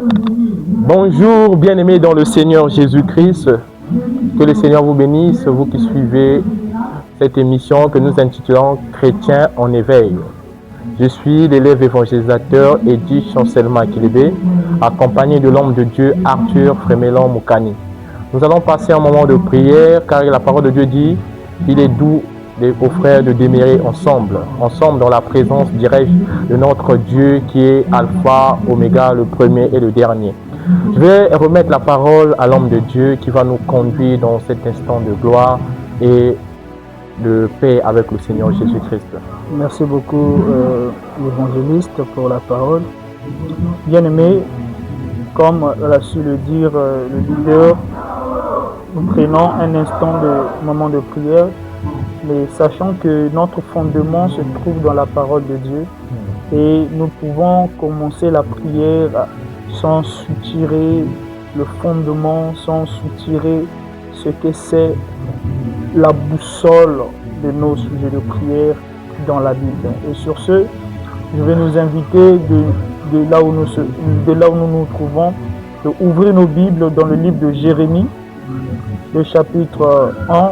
Bonjour, bien-aimés dans le Seigneur Jésus-Christ. Que le Seigneur vous bénisse, vous qui suivez cette émission que nous intitulons Chrétiens en éveil. Je suis l'élève évangélisateur Edith Chancelma Kilebe, accompagné de l'homme de Dieu Arthur Frémélon Moukani. Nous allons passer un moment de prière car la parole de Dieu dit il est doux aux frères de demeurer ensemble dans la présence, dirais-je, de notre Dieu qui est Alpha, Oméga, le premier et le dernier. Je vais remettre la parole à l'homme de Dieu qui va nous conduire dans cet instant de gloire et de paix avec le Seigneur Jésus-Christ. Merci beaucoup l'évangéliste pour la parole. Bien-aimé, comme l'a su le dire le leader, nous prenons un instant de moment de prière, mais sachant que notre fondement se trouve dans la parole de Dieu et nous pouvons commencer la prière sans soutirer le fondement, sans soutirer ce que c'est la boussole de nos sujets de prière dans la Bible. Et sur ce, je vais nous inviter de là où nous nous trouvons, d'ouvrir nos Bibles dans le livre de Jérémie, le chapitre 1,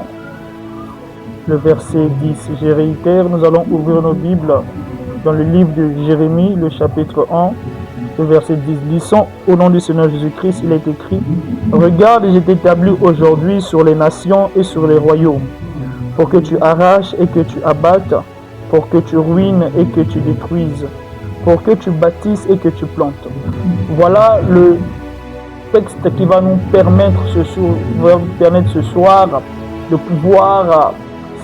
le verset 10. Je réitère, nous allons ouvrir nos Bibles dans le livre de Jérémie, le chapitre 1, le verset 10. Lisons au nom du Seigneur Jésus-Christ, il est écrit « Regarde, je t'établis aujourd'hui sur les nations et sur les royaumes, pour que tu arraches et que tu abattes, pour que tu ruines et que tu détruises, pour que tu bâtisses et que tu plantes. » Voilà le texte qui va nous permettre ce soir de pouvoir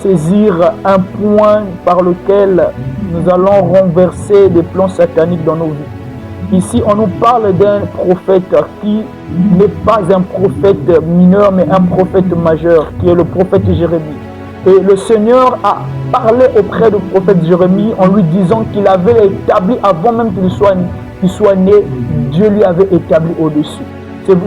saisir un point par lequel nous allons renverser des plans sataniques dans nos vies. Ici, on nous parle d'un prophète qui n'est pas un prophète mineur, mais un prophète majeur, qui est le prophète Jérémie. Et le Seigneur a parlé auprès du prophète Jérémie en lui disant qu'il avait établi, avant même qu'il soit né, Dieu lui avait établi au-dessus.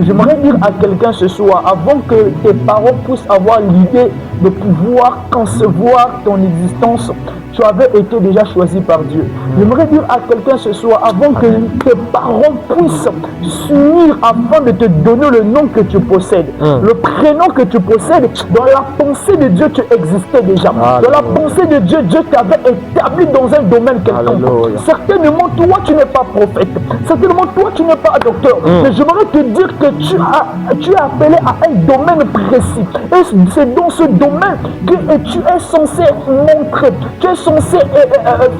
J'aimerais dire à quelqu'un ce soir, avant que tes parents puissent avoir l'idée de pouvoir concevoir ton existence, tu avais été déjà choisi par Dieu. J'aimerais dire à quelqu'un ce soir, avant que tes parents puissent s'unir afin de te donner le nom que tu possèdes, le prénom que tu possèdes, dans la pensée de Dieu, tu existais déjà. Dans la pensée de Dieu, Dieu t'avait établi dans un domaine quelconque. Certainement, toi, tu n'es pas prophète. Certainement, toi, tu n'es pas docteur. Mais j'aimerais te dire que tu es appelé à un domaine précis. Et c'est dans ce domaine que tu es censé montrer, tu es censé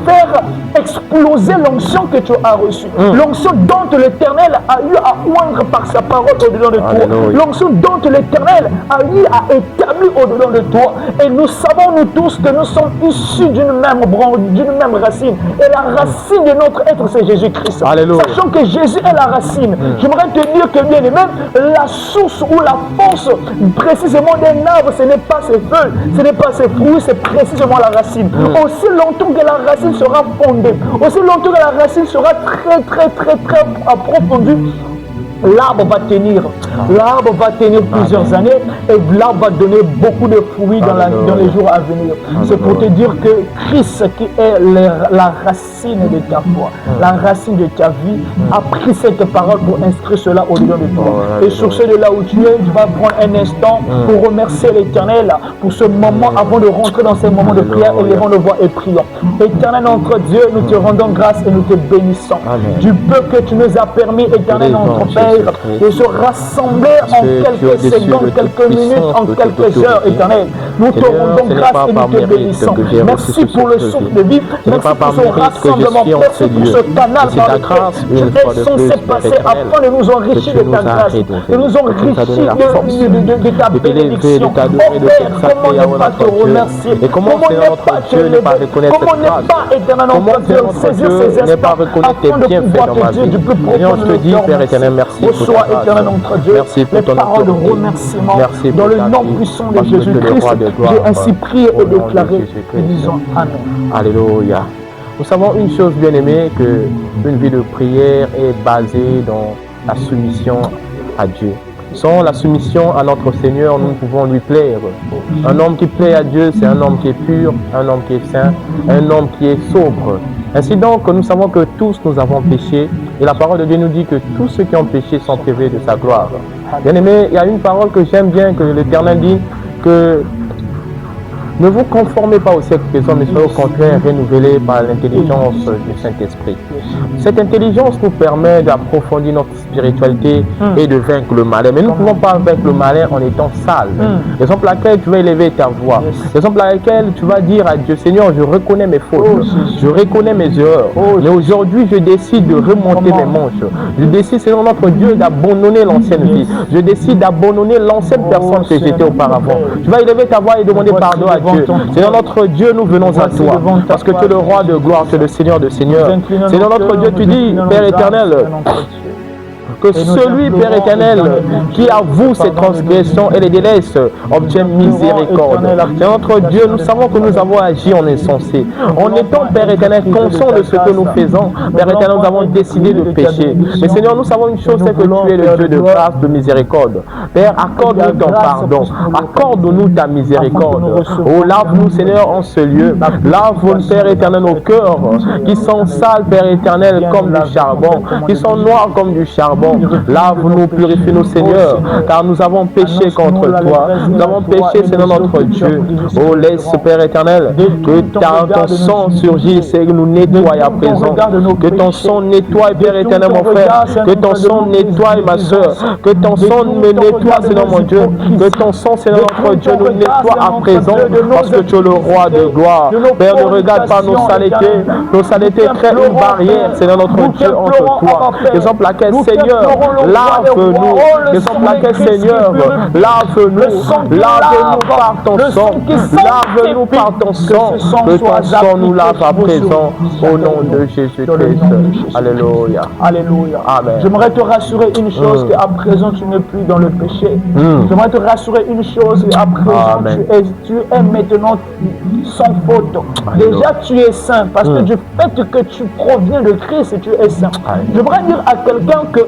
faire exploser l'onction que tu as reçue. L'onction dont l'Éternel a eu à oindre par sa parole au-dedans de toi. L'onction dont l'Éternel a eu à établir au-dedans de toi. Et nous savons, nous tous, que nous sommes issus d'une même racine. Et la racine de notre être, c'est Jésus-Christ. Sachant que Jésus est la racine. J'aimerais te dire que bien aimé, la source ou la force précisément d'un arbre, ce n'est pas ses feuilles, ce n'est pas ses fruits, c'est précisément la racine. Aussi longtemps que la racine sera fondée, aussi longtemps que la racine sera très approfondie, l'arbre va tenir. L'arbre va tenir plusieurs années et l'arbre va donner beaucoup de fruits dans les jours à venir. C'est pour te dire que Christ, qui est la racine de ta foi, la racine de ta vie, a pris cette parole pour inscrire cela au-dedans de toi. Et sur ce de là où tu es, tu vas prendre un instant pour remercier l'Éternel pour ce moment avant de rentrer dans ces moments de prière. Élevons nos voix et prions. Éternel notre Dieu, nous te rendons grâce et nous te bénissons. Du peu que tu nous as permis, Éternel notre Père, de se rassembler en quelques secondes, quelques minutes, en quelques heures, Éternel. Nous te rendons grâce et nous te bénissons. Merci pour le souffle de vie. Merci pour ce rassemblement. Merci pour ce canal par lequel tu es censé passer afin de nous enrichir de ta grâce, de nous enrichir de ta bénédiction. Oh Père, comment ne pas te remercier? Comment ne pas te lever? Comment ne pas, Éternel notre Dieu, saisir ces instants afin de pouvoir te dire du plus profond de notre cœur. Merci. Reçois, Éternel notre Dieu, les paroles de remerciement dans le nom puissant de Jésus-Christ. J'ai ainsi prié et déclaré. Nous disons Amen. Alléluia. Nous savons une chose, bien aimée, que une vie de prière est basée dans la soumission à Dieu. Sans la soumission à notre Seigneur, nous ne pouvons lui plaire. Un homme qui plaît à Dieu, c'est un homme qui est pur, un homme qui est saint, un homme qui est sobre. Ainsi donc, nous savons que tous nous avons péché et la parole de Dieu nous dit que tous ceux qui ont péché sont privés de sa gloire. Bien aimé, il y a une parole que j'aime bien, que l'Éternel dit, que ne vous conformez pas au siècle présent, mais soyez au contraire renouvelés par l'intelligence du Saint-Esprit. Cette intelligence nous permet d'approfondir notre spiritualité et de vaincre le malin. Mais nous ne pouvons pas vaincre le malin en étant sale. Raison pour laquelle tu vas élever ta voix. Raison pour laquelle tu vas dire à Dieu, Seigneur, je reconnais mes fautes. Je reconnais mes erreurs. Mais aujourd'hui, je décide de remonter mes manches. Je décide, Seigneur notre Dieu, d'abandonner l'ancienne vie. Je décide d'abandonner l'ancienne personne que j'étais auparavant. Tu vas élever ta voix et demander pardon à Dieu. Seigneur notre Dieu, nous venons à toi, parce que tu es le roi de gloire, tu es le Seigneur de seigneurs. Seigneur notre Dieu, tu dis, Père éternel, que celui, Père éternel, qui avoue ses transgressions et les délaisse, obtient miséricorde. Seigneur notre Dieu, nous savons que nous avons agi en insensé. En étant, Père éternel, conscient de ce que nous faisons, Père éternel, nous avons décidé de pécher. Mais Seigneur, nous savons une chose, c'est que tu es le Dieu de grâce, de miséricorde. Père, accorde-nous ton pardon. Accorde-nous ta miséricorde. Oh, lave-nous, Seigneur, en ce lieu. Lave-nous, Père éternel, nos cœurs, qui sont sales, Père éternel, comme du charbon, qui sont noirs comme du charbon. Lave-nous, purifie-nous, Seigneur, car nous avons péché contre toi. Nous avons péché, Seigneur notre Dieu. Oh, laisse, Père éternel, que ton sang surgisse et nous nettoie à présent. Que ton sang nettoie, Père éternel, mon frère. Que ton sang nettoie, ma soeur. Que ton sang me nettoie, Seigneur mon Dieu. Que ton sang, Seigneur notre Dieu, nous nettoie à présent, parce que tu es le roi de gloire. Père, ne regarde pas nos saletés. Nos saletés créent une barrière, Seigneur notre Dieu, entre toi. Raison pour laquelle, Seigneur, lave-nous. Raison pour laquelle, Seigneur, lave-nous. Lave-nous par ton sang. Lave-nous par ton sang. Que ton sang nous lave à présent. Au nom de Jésus-Christ. Alléluia. Alléluia. Amen. J'aimerais te rassurer une chose, qu'à présent tu n'es plus dans le péché. J'aimerais te rassurer une chose, qu'à présent tu es maintenant sans faute. Déjà tu es saint, parce que du fait que tu proviens de Christ, tu es saint. J'aimerais dire à quelqu'un que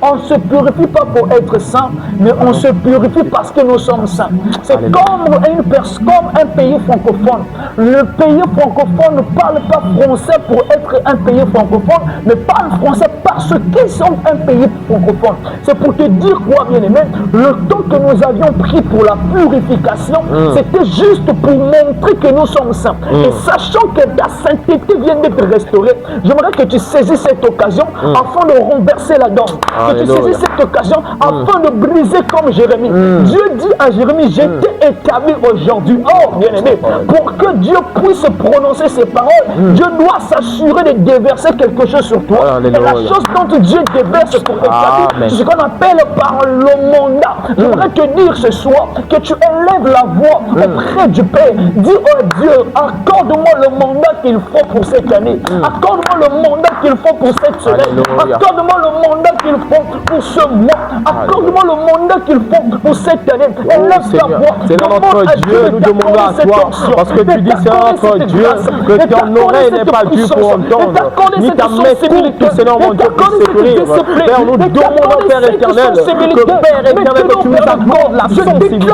on ne se purifie pas pour être saint, mais on se purifie parce que nous sommes saints. C'est comme un pays francophone. Le pays francophone ne parle pas français pour être un pays francophone, mais parle français parce qu'ils sont un pays francophone. C'est pour te dire quoi, bien-aimé, le temps que nous avions pris pour la purification, c'était juste pour montrer que nous sommes saints. Et sachant que ta sainteté vient d'être restaurée, j'aimerais que tu saisisses cette occasion afin de renverser la donne. Que tu saisis cette occasion afin de briser comme Jérémie. Dieu dit à Jérémie, je t'ai établi aujourd'hui. Oh, bien-aimé, pour que Dieu puisse prononcer ces paroles, Dieu doit s'assurer de déverser quelque chose sur toi. Et la chose dont Dieu déverse pour établir, c'est ce qu'on appelle par le mandat. J'aimerais te dire ce soir que tu élèves la voix auprès du Père. Dis, oh Dieu, accorde-moi le mandat qu'il faut pour cette année. Accorde-moi le mandat qu'il faut pour cette semaine. Accorde-moi le mandat qu'il faut pour ce mois. Accorde-moi le mandat qu'il faut pour cette année. Élève ta voix. C'est notre Dieu, nous demandons à toi. Parce que tu dis, c'est notre Dieu, que ton oreille n'est pas due pour entendre, ni ta main courte, Seigneur mon Dieu, pour secourir. Père, nous demandons, Père éternel, que Père éternel, que tu nous accordes la sensibilité,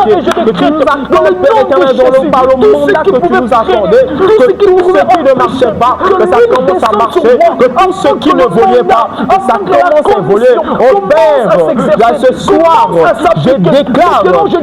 que tu nous accordes, Père éternel, par le mandat que tu nous as accordé, que tout ce qui ne marchait pas, que ça commence à marcher, que tout ce qui ne volait pas, que ça commence à voler. Oh Père, là ce soir, je déclare et je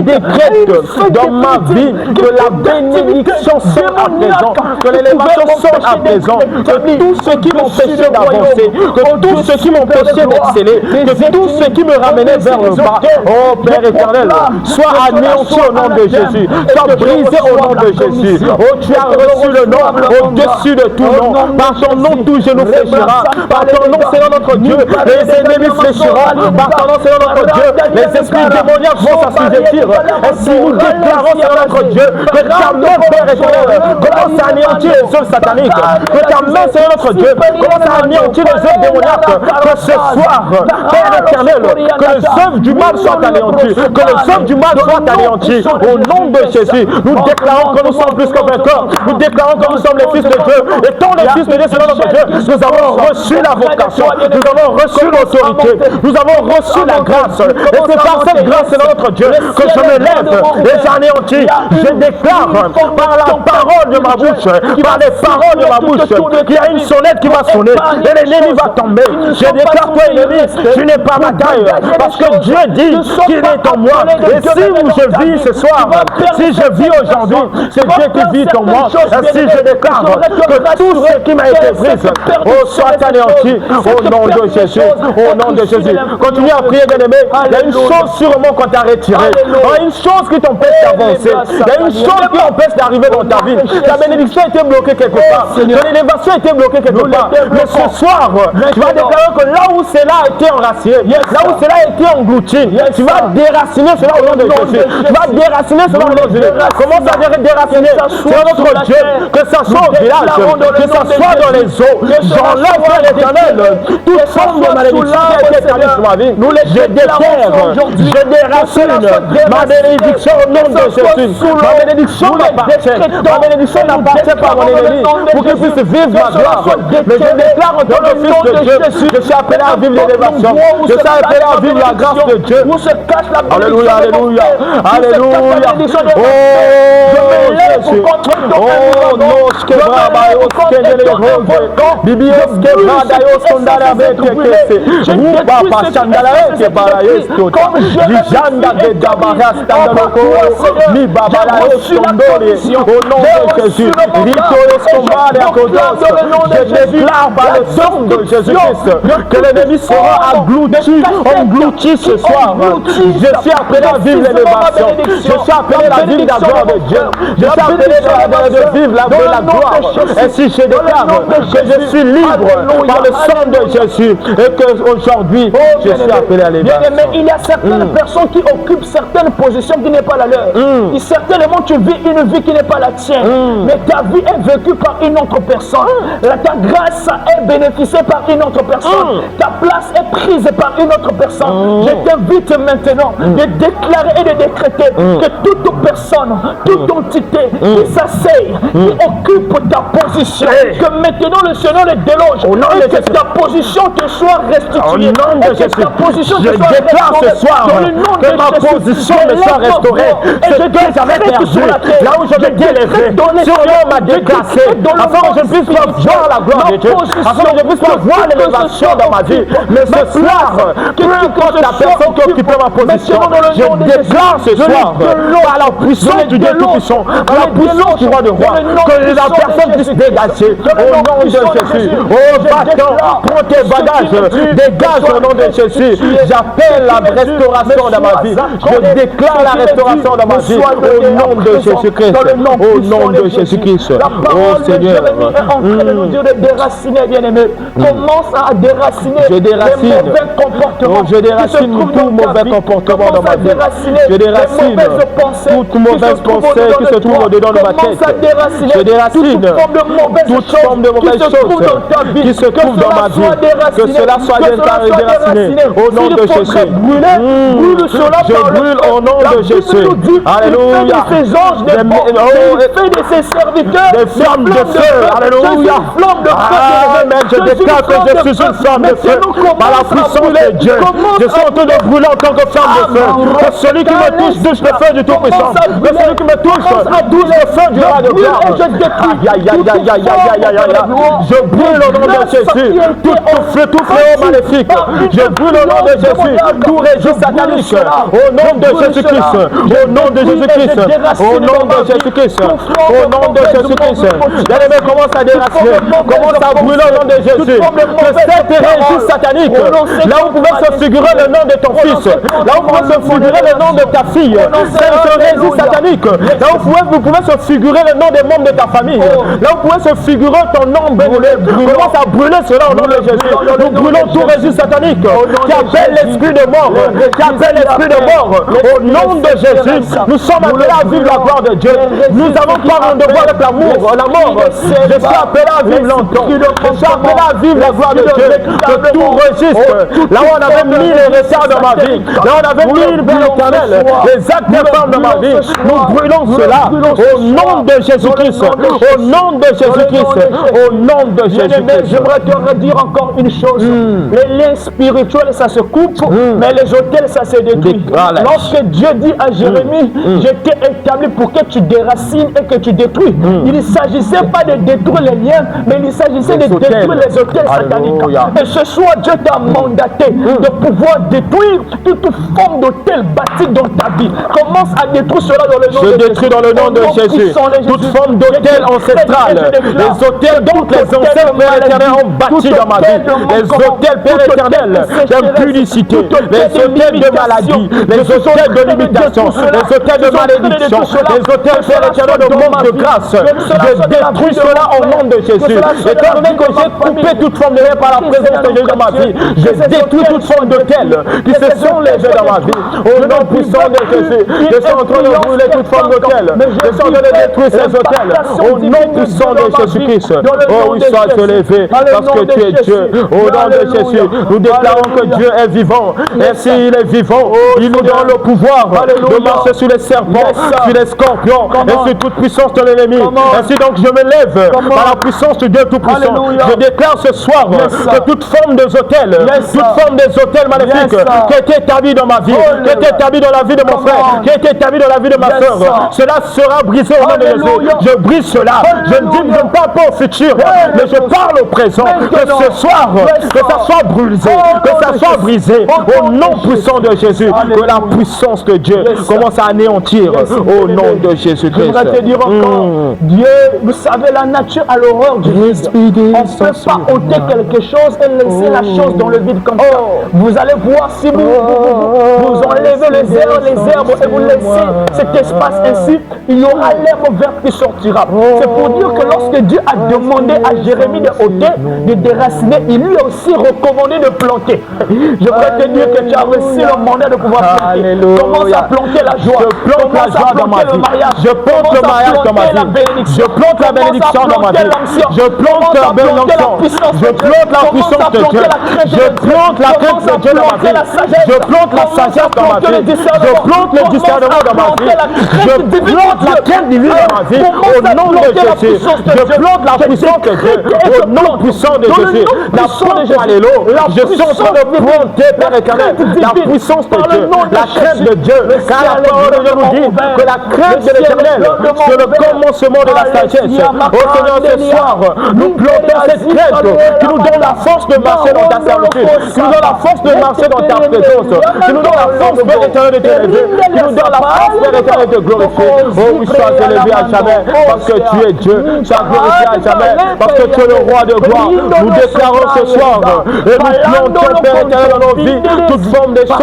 décrète dans ma vie que la bénédiction soit à présent, que l'élévation soit à présent, que tout ce qui m'empêchait d'avancer, que tout ce qui m'empêchait d'exceller, que tout ce qui me ramenait vers le bas, oh Père éternel, soit anéanti au nom de Jésus, soit brisé au nom de Jésus. Oh, tu as reçu le nom au-dessus de tout nom. Par ton nom, tout genou fléchira. Par ton nom, Seigneur notre Dieu, les ennemis fléchiront. Par ton nom, Seigneur notre Dieu, les esprits démoniaques vont s'assujettir. Et si nous déclarons, Seigneur notre Dieu, que ta main, Père éternel, commence à anéantir les œuvres sataniques, que ta main, Seigneur notre Dieu, commence à anéantir les œuvres démoniaques, que ce soir, Père éternel, que les œuvres du mal soient anéanties, que les œuvres du mal soient anéanties. Au nom de Jésus, nous déclarons que nous sommes plus que vainqueurs. Nous déclarons que nous sommes les fils de Dieu. Et tant les fils de Dieu, Seigneur notre Dieu, nous avons reçu la vocation, nous avons reçu l'autorité. autorité. Nous avons reçu la grâce. Et c'est par cette grâce de notre Dieu que je me lève et j'anéantis. Je déclare par la parole de ma bouche, par les paroles de ma bouche, qu'il y a une sonnette qui va sonner et l'ennemi va tomber. Je déclare, toi ennemi, tu n'es pas ma taille, parce que Dieu dit qu'il est en moi. Et si je vis ce soir, si je vis aujourd'hui, c'est Dieu qui vit en moi. Ainsi je déclare que tout ce qui m'a été pris, soit anéanti au nom de Jésus. Au nom de Jésus. Continue à prier, bien-aimé. Il y a une chose sûrement qu'on t'a retirée. Il y a une chose qui t'empêche d'avancer. Il y a une chose qui t'empêche d'arriver dans ta vie. Ta bénédiction a été bloquée quelque part. Ton élévation a été bloquée quelque part. Mais ce soir, tu vas déclarer que là où cela a été enraciné, là où cela a été englouti, tu vas déraciner cela au nom de Jésus. Tu vas déraciner cela au nom de Jésus. Comment ça va déraciner? C'est notre Dieu. Que ça soit au village, que ça soit dans les eaux. J'enlève à l'Éternel toute forme de malédiction qui a été étalée sur ma vie. Je déterre, je déracine ma bénédiction au nom de Jésus. Ma bénédiction m'appartient. Ma bénédiction n'appartient pas à mon ennemi pour qu'il puisse vivre ma gloire. Mais je déclare en tant que fils de Dieu, je suis appelé à vivre l'élévation. Je suis appelé à vivre la grâce de Dieu. Alléluia, alléluia, alléluia. Oh Jésus. Oh non, ce que bravo, ce que les roses. Bibios que bradaïos condara bekekese. Ruba pashandala que baraïs tota. Jijanda de dabaras tandaloko. Mi babalaïos condori. Au nom de Jésus. Ritoros combare à Kodos. Je déclare par le sang de Jésus-Christ que l'ennemi sera englouti ce soir. Je suis appelé à vivre l'élévation. Je suis appelé à vivre la gloire de Dieu. Je suis appelé à vivre la gloire. Ainsi je déclare que je suis libre par le sang de Jésus et qu'aujourd'hui je suis appelé à l'élévation. Mais il y a certaines personnes qui occupent certaines positions qui n'est pas la leur. Et certainement tu vis une vie qui n'est pas la tienne. Mais ta vie est vécue par une autre personne. Ta grâce est bénéficiée par une autre personne. Ta place est prise par une autre personne. Je t'invite maintenant de déclarer et de décréter que toute personne, toute entité qui s'asseye, qui occupe ta position, que maintenant le Seigneur le déloge et que ta position te soit restituée. Au nom de Jésus, je déclare ce soir que ma position me soit restaurée. Ce que j'avais perdu, là où je me délévé, sur l'homme m'a déclassé, afin que je puisse voir la gloire de Dieu, afin que je puisse voir l'élévation dans ma vie. Mais ce soir, peu importe la personne qui occupe ma position, je déclare ce soir, par la puissance du Dieu Tout-Puissant, par la puissance du Roi de Rois, que la personne puisse dégager au nom de Jésus. Oh battant, prends tes bagages, dégage au nom de Jésus. J'appelle la restauration dans ma vie. Je déclare la restauration dans ma vie au nom de Jésus-Christ. Au nom de Jésus-Christ. Oh Seigneur. En train de nous dire de déraciner, bien-aimé. Commence à déraciner les mauvais comportements. Je déracine tout mauvais comportement dans ma vie. Je déracine toute mauvaise pensée qui se trouve dedans de ma tête. Je déracine toute forme de mauvaise chose qui se trouve dans ma vie. Que cela soit déraciné au nom de Jésus. Je brûle au nom de Jésus. Alléluia. Il fait de ses serviteurs des flammes de feu. Alléluia. Amen. Je déclare que je suis une flamme de feu par la puissance de Dieu. Je suis en train de brûler en tant que flamme de feu. Que celui qui me touche le feu du Tout-Puissant. Que celui qui me touche le feu du Roi de gloire. Je brûle au nom de Jésus tout fléau maléfique. Je brûle au nom de Jésus tout régime satanique. Au nom de Jésus-Christ. Au nom de Jésus-Christ. Au nom de Jésus-Christ. Au nom de Jésus-Christ. Bien-aimé, commence à déraciner. Commence à brûler au nom de Jésus. Que cette régime satanique, là où pouvait se figurer le nom de ton fils, là où pouvait se figurer le nom de ta fille, cette régime satanique, là où vous pouvez se figurer le nom des membres de ta famille, là où pouvez se figurer ton nom brûlé, commence à brûler cela au nom de Jésus. Nous brûlons tout régime satanique qui appelle l'esprit de mort, qui appelle l'esprit de mort. Au nom de Jésus, nous sommes appelés à vivre la gloire de Dieu. Nous avons pas un devoir avec l'amour, la mort. Je suis appelé à vivre longtemps. Je suis appelé à vivre la gloire de Dieu. Que tout registre, là où on avait mis les retards dans ma vie, là où on avait mis l'éternel, les actes des femmes dans ma vie, nous brûlons cela au nom de Jésus-Christ. Au nom de Jésus-Christ. Au nom de Jésus-Christ. J'aimerais te redire encore une chose. les liens spirituels, ça se coupe, mais les autels, ça se détruit. Lorsque Dieu dit à Jérémie, je t'ai établi pour que tu déracines et que tu détruis. Il ne s'agissait pas de détruire les liens, mais il s'agissait de détruire les autels sataniques. Et ce soir, Dieu t'a mandaté de pouvoir détruire toute forme d'autel bâti dans ta vie. Commence à détruire cela dans le nom de Jésus. Je détruis dans le nom de Jésus toute forme d'autel ancestral, les autels dont les ancêtres Père éternel ont bâti dans ma vie, les autels Père éternel d'impudicité, les autels de maladie, les autels de limitation, les autels de malédiction, les autels Père éternel de manque de grâce. Je détruis cela au nom de Jésus. Et comme que j'ai coupé toute forme de lien par la présence de Jésus dans ma vie, je détruis toute forme d'autel qui se sont légers dans ma vie. Au nom puissant de Jésus, je suis en train de brûler toute forme d'autel. Je suis en train de détruire ces autels. Au nom puissant de Jésus-Christ. Oh oui, sois élevé parce que tu es Dieu. Au nom de Jésus, nous déclarons que Dieu est vivant. Et s'il est vivant, il nous donne le pouvoir de marcher sur les serpents, sur les scorpions et sur toute puissance de l'ennemi. Ainsi donc je me lève par la puissance de Dieu Tout-Puissant. Je déclare ce soir que toute forme des autels, toute forme des autels maléfiques qui a été établie dans ma vie, qui a été établie dans la vie de mon frère, qui a été établie dans la vie de ma soeur, cela sera brisé au nom de Jésus. Je brise cela. Je ne parle pas au futur, mais je parle au présent. Que ce soir, que ça soit brisé, que ça soit brisé au nom puissant de Jésus. Que la puissance de Dieu commence à anéantir au nom de Jésus-Christ. Je voudrais te dire encore, Dieu, vous savez, la nature a l'horreur du vide. On ne peut pas ôter quelque chose et laisser la chose dans le vide comme ça. Vous allez voir si vous enlevez les herbes et vous laissez cet espace ainsi, il y aura l'herbe verte qui sortira. C'est pour dire que lorsque Dieu a demandé à Jérémie de ôter, de déraciner, il lui a aussi recommandé de planter. Je voudrais te dire que tu as reçu le mandat de pouvoir planter. Commence à planter la joie. Je plante la joie dans ma vie. Je plante le mariage dans ma vie. Je plante la bénédiction dans ma vie. Je plante la bénédiction. Je plante la puissance de Dieu. Je plante la crainte de Dieu dans ma vie. Je plante la sagesse dans ma vie. Je plante le discernement dans ma vie. Je plante la crainte divine dans ma vie. Au nom de Jésus. Je plante la puissance de Dieu. Au nom puissant de Jésus. La puissance de Alléluia. Je suis en train de planter, Père éternel, la puissance de Dieu, la crainte de Dieu. Car la parole de Dieu nous dit que la crainte de l'Éternel, c'est le commencement de la sagesse. Oh Seigneur, ce soir, nous plantons cette crainte qui nous donne la force de marcher dans ta servitude, qui nous donne la force de marcher dans ta présence, qui nous donne la force, Père éternel, de t'élever, qui nous donne la force, Père éternel, de te glorifier. Oh oui, sois élevé à jamais, parce que tu es Dieu, sois glorifié à jamais, parce que tu es le roi de gloire. Nous déclarons ce soir, et nous plantons, Père éternel, dans nos vies, toute forme des choses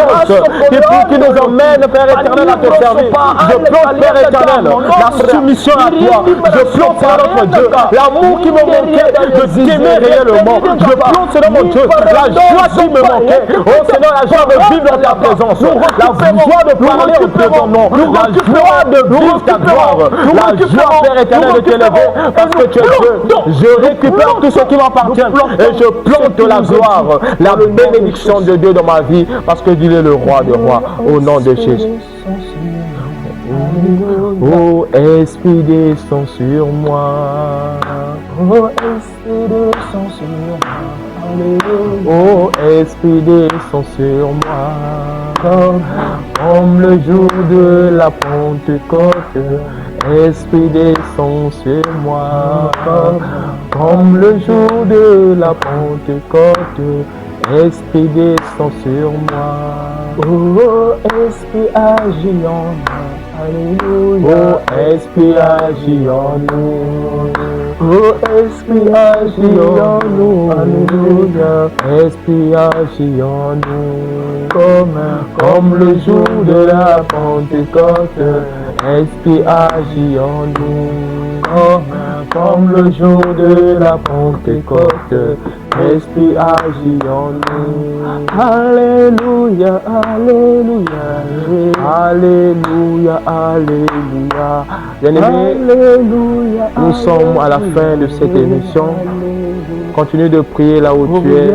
qui nous emmènent, Père éternel, à te servir. Je plante, Père éternel, la soumission à toi. Je plante, Seigneur notre Dieu, l'amour qui me manquait de t'aimer réellement. Je plante, Seigneur mon Dieu, la joie qui me manquait. Oh Seigneur, la joie de vivre dans ta présence, la joie de parler au présent nom, la joie de vivre ta gloire, la joie, Père éternel, de t'élever parce que tu es Dieu. Je récupère tout ce qui m'appartient et je plante la gloire, la bénédiction de Dieu dans ma vie parce que Dieu est le roi des rois au nom de Jésus. Oh Esprit descend sur moi. Oh Esprit descend sur moi. Oh Esprit descend sur moi. Comme le jour de la Pentecôte. Esprit descend sur moi. Comme le jour de la Pentecôte. Esprit descend sur moi. Oh Esprit agit en moi. Alléluia. Oh Esprit agit en nous. Oh Esprit agit en nous. Alléluia. Esprit agit en nous. Comme le jour de la Pentecôte. Esprit agit en nous. Comme le jour de la Pentecôte. Esprit agit en nous. Alléluia, alléluia, alléluia, alléluia. Bien-aimés, nous sommes à la fin de cette émission. Continue de prier là où tu es.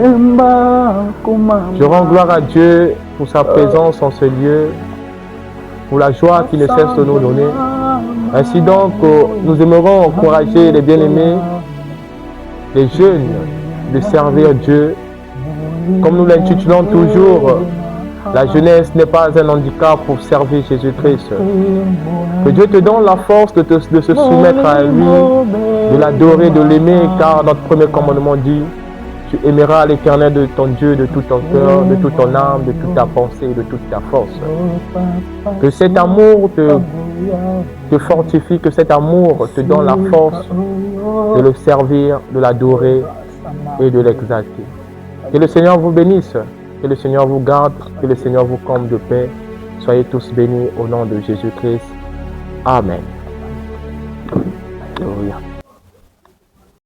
Je rends gloire à Dieu pour sa présence en ce lieu, pour la joie qui ne cesse de nous donner. Ainsi donc, nous aimerons encourager les bien-aimés, les jeunes, de servir Dieu Comme nous l'intitulons toujours, la jeunesse n'est pas un handicap pour servir Jésus-Christ. Que Dieu te donne la force de se soumettre à lui, de l'adorer, de l'aimer, car notre premier commandement dit: tu aimeras l'Éternel de ton Dieu de tout ton cœur, de toute ton âme, de toute ta pensée, de toute ta force. Que cet amour te fortifie, que cet amour te donne la force de le servir, de l'adorer et de l'exalter. Que le Seigneur vous bénisse, que le Seigneur vous garde, que le Seigneur vous comble de paix. Soyez tous bénis au nom de Jésus-Christ. Amen. Alléluia.